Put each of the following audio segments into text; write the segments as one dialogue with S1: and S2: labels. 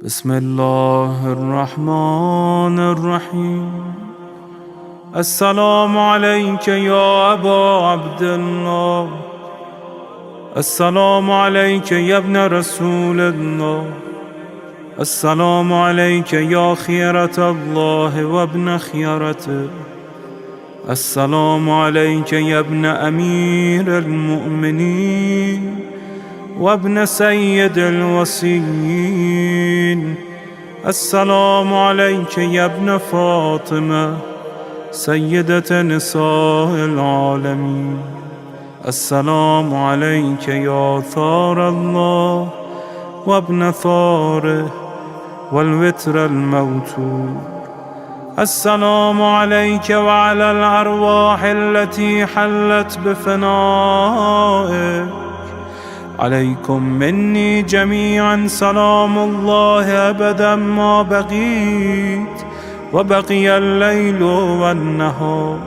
S1: بسم الله الرحمن الرحيم. السلام عليك يا أبا عبد الله، السلام عليك يا ابن رسول الله، السلام عليك يا خيرة الله وابن خيرته، السلام عليك يا ابن أمير المؤمنين وابن سيد الوصيين، السلام عليك يا ابن فاطمة سيدة نساء العالمين، السلام عليك يا ثار الله وابن ثاره والوتر الموتور، السلام عليك وعلى الأرواح التي حلت بفنائك، عليكم مني جميعا سلام الله أبدا ما بقيت وبقي الليل والنهار.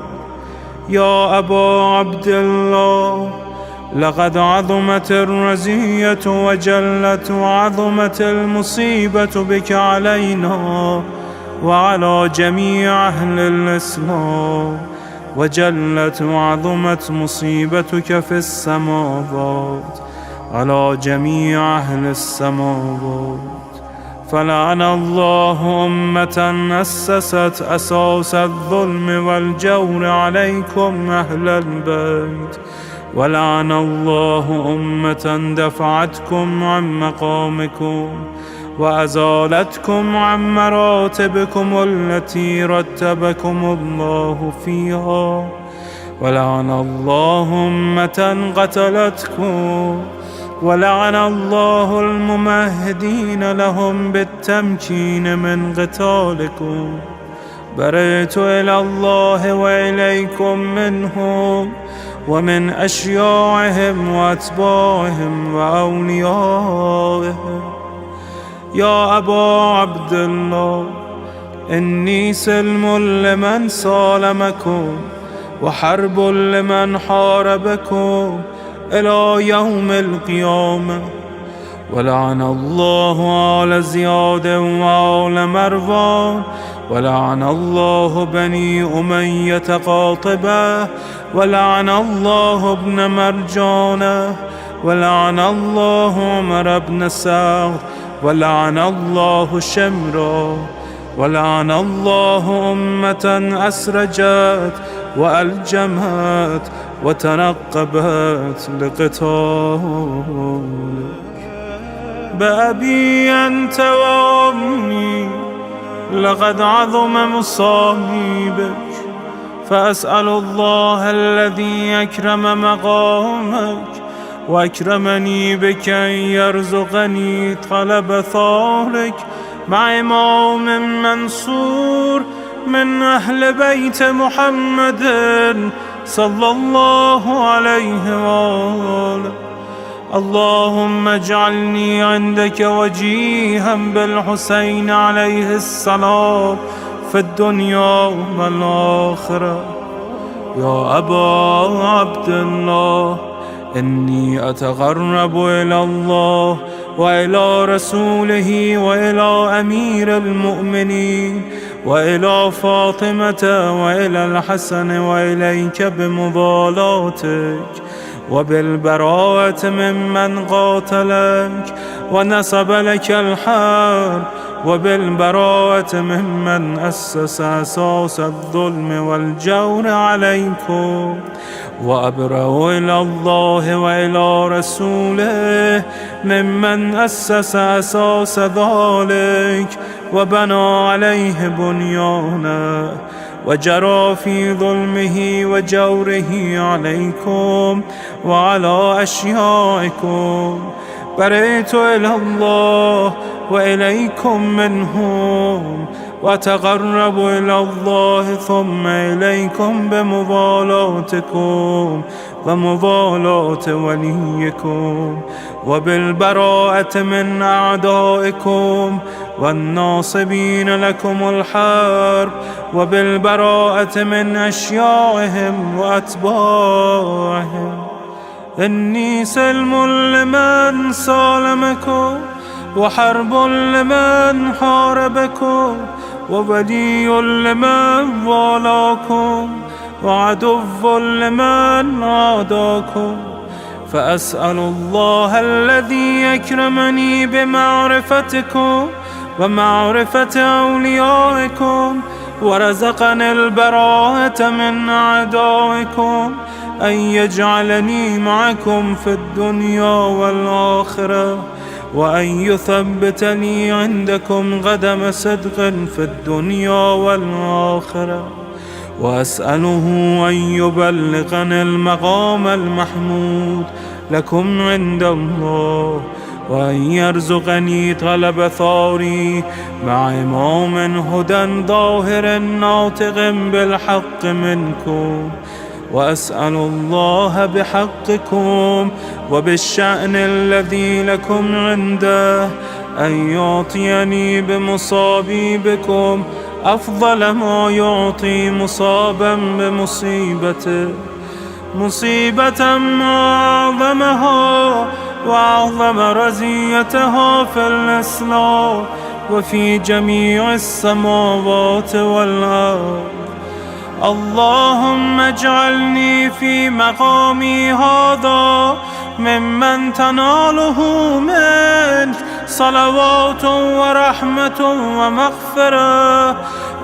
S1: يا أبا عبد الله، لقد عظمت الرزية وجلت وعظمت المصيبة بك علينا وعلى جميع أهل الإسلام، وجلت وعظمت مصيبتك في السماوات على جميع أهل السماوات. فلعن الله أمة أسست أساس الظلم والجور عليكم أهل البيت، ولعن الله أمة دفعتكم عن مقامكم وأزالتكم عن مراتبكم التي رتبكم الله فيها، ولعن الله أمة قتلتكم، ولعن الله الممهدين لهم بالتمكين من قتالكم. برئت إلى الله وإليكم منهم ومن أشياعهم وأتباعهم وأوليائهم. يا أبا عبد الله، إني سلم لمن سالمكم وحرب لمن حاربكم إلى يوم القيامة. ولعن الله آل زياد وآل مروان، ولعن الله بني أمية قاطبة، ولعن الله ابن مرجانة، ولعن الله عمر بن سعد، ولعن الله شمرا، ولعن الله أمة أسرجت وألجمت وتنقبت لقتالك. بأبي أنت وأمي، لقد عظم مصابيبك، فأسأل الله الذي أكرم مقامك وأكرمني بك أن يرزقني طلب ثارك مع إمام منصور من أهل بيت محمد صلى الله عليه وآله. اللهم اجعلني عندك وجيها بالحسين عليه السلام في الدنيا والآخرة. يا أبا عبد الله، إني أتقرب إلى الله وإلى رسوله وإلى أمير المؤمنين وإلى فاطمة وإلى الحسن وإليك بمضالاتك وبالبراءة ممن قاتلك ونسب لك الحرب، وبالبراءة ممن أسس أساس الظلم والجور عليكم. وأبرأ إلى الله وإلى رسوله ممن أسس أساس ذلك وبنى عليه بنيانا وجرى في ظلمه وجوره عليكم وعلى أشيائكم. برئت إلى الله وإليكم منهم، وتقرب إلى الله ثم إليكم بمضالاتكم ومضالاة وليكم، وبالبراءة من أعدائكم والناصبين لكم الحرب، وبالبراءة من أشيائهم وأتباعهم. إني سلم لمن سالمكم، وحرب لمن حاربكم، وولي لمن والاكم، وعدو لمن عاداكم. فأسأل الله الذي يكرمني بمعرفتكم ومعرفة أوليائكم، ورزقني البراءة من أعدائكم، أن يجعلني معكم في الدنيا والآخرة، وأن يثبتني عندكم قدم صدق في الدنيا والآخرة. وأسأله أن يبلغني المقام المحمود لكم عند الله، وأن يرزقني طلب ثاري مع إمام هدى ظاهر ناطق بالحق منكم. وأسأل الله بحقكم وبالشأن الذي لكم عنده أن يعطيني بمصابي بكم أفضل ما يعطي مصابا بمصيبته، مصيبة ما أعظمها وأعظم رزيتها في الإسلام وفي جميع السماوات والأرض. اللهم اجعلني في مقامي هذا ممن تناله منك صلوات ورحمة ومغفرة.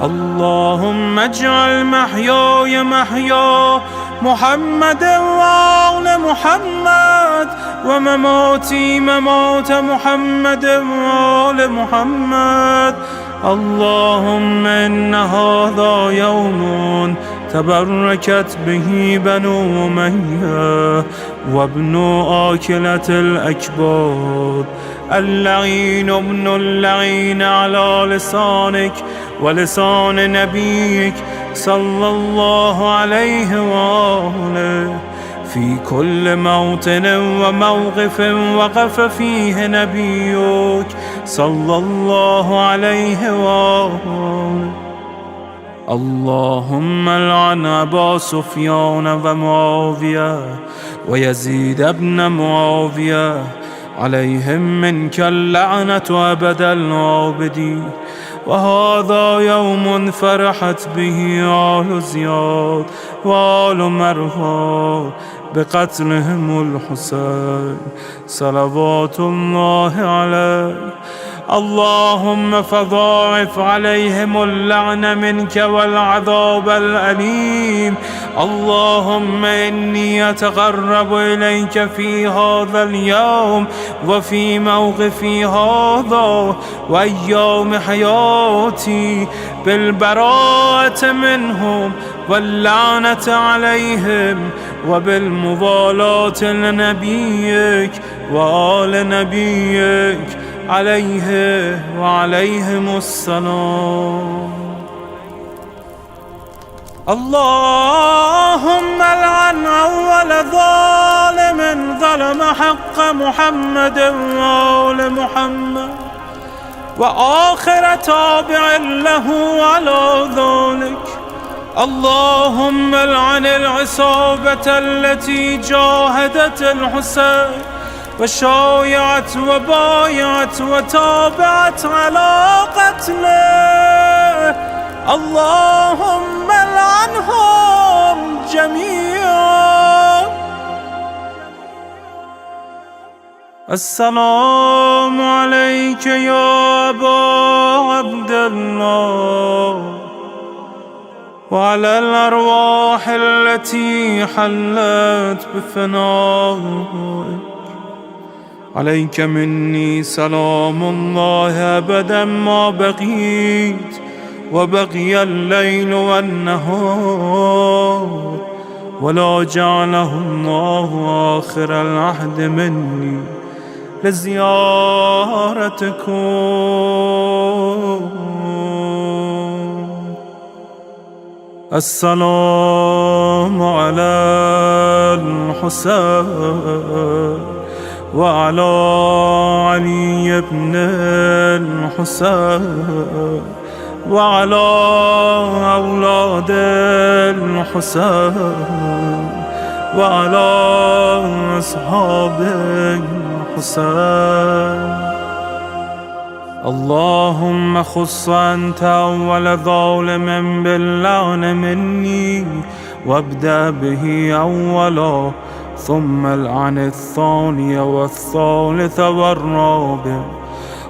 S1: اللهم اجعل محياي محيا محمد وآل محمد، ومماتي ممات محمد وآل محمد. اللهم إن هذا يوم تبركت به بنو أمية وابن آكلة الأكباد، اللعين ابن اللعين على لسانك ولسان نبيك صلى الله عليه وآله، في كل موطن وموقف وقف فيه نبيك صلى الله عليه وآله. اللهم لعن أبا سفيان ومعاوية ويزيد بن معاوية، عليهم منك اللعنة أبد العابدين. وهذا يوم فرحت به آل زياد وآل مروان بقتلهم الحسين صلوات الله عليه. اللهم فضاعف عليهم اللعن منك والعذاب الأليم. اللهم إني أتقرب إليك في هذا اليوم وفي موقفي هذا وأيام حياتي بالبراءة منهم واللعنة عليهم، وبالموالاة لنبيك وآل نبيك عليه وعليهم السلام. اللهم لعن أول ظالم ظلم حق محمد وآل محمد، وآخر تابع له على ذلك. اللهم لعن العصابة التي جاهدت الحسين وشايعت وبايعت وتابعت على قتله. اللهم لعنهم جميعا. السلام عليك يا أبا عبد الله، وعلى الأرواح التي حلت بفنائك. عليك مني سلام الله أبدا ما بقيت وبقي الليل والنهار، ولا جعله الله آخر العهد مني لزيارتكم. السلام على الحسين وعلى علي بن الحسين وعلى أولاد الحسين وعلى أصحاب الحسين. اللهم خص أنت أول ظالم باللعن مني، وابدأ به أولا، ثم العن الثاني والثالث والرابع.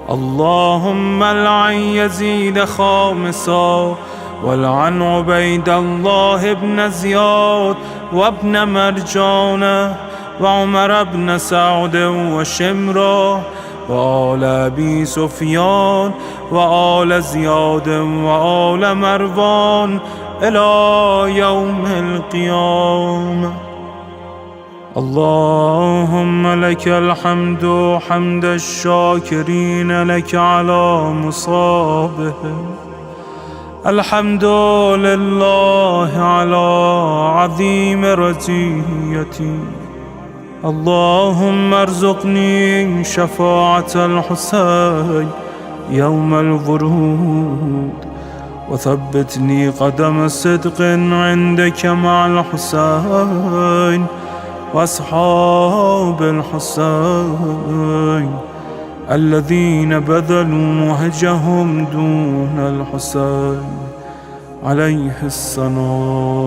S1: اللهم العن يزيد خامسا، والعن عبيد الله بن زياد وابن مرجانة وعمر بن سعد وشمرة وآل أبي سفيان وآل زياد وآل مروان إلى يوم القيامة. اللهم لك الحمد حمد الشاكرين لك على مصابهم. الحمد لله على عظيم رزيتي. اللهم ارزقني شفاعة الحسين يوم الورود، وثبتني قدم صدق عندك مع الحسين وأصحاب الحسين الذين بذلوا وهجهم دون الحسين عليه السلام.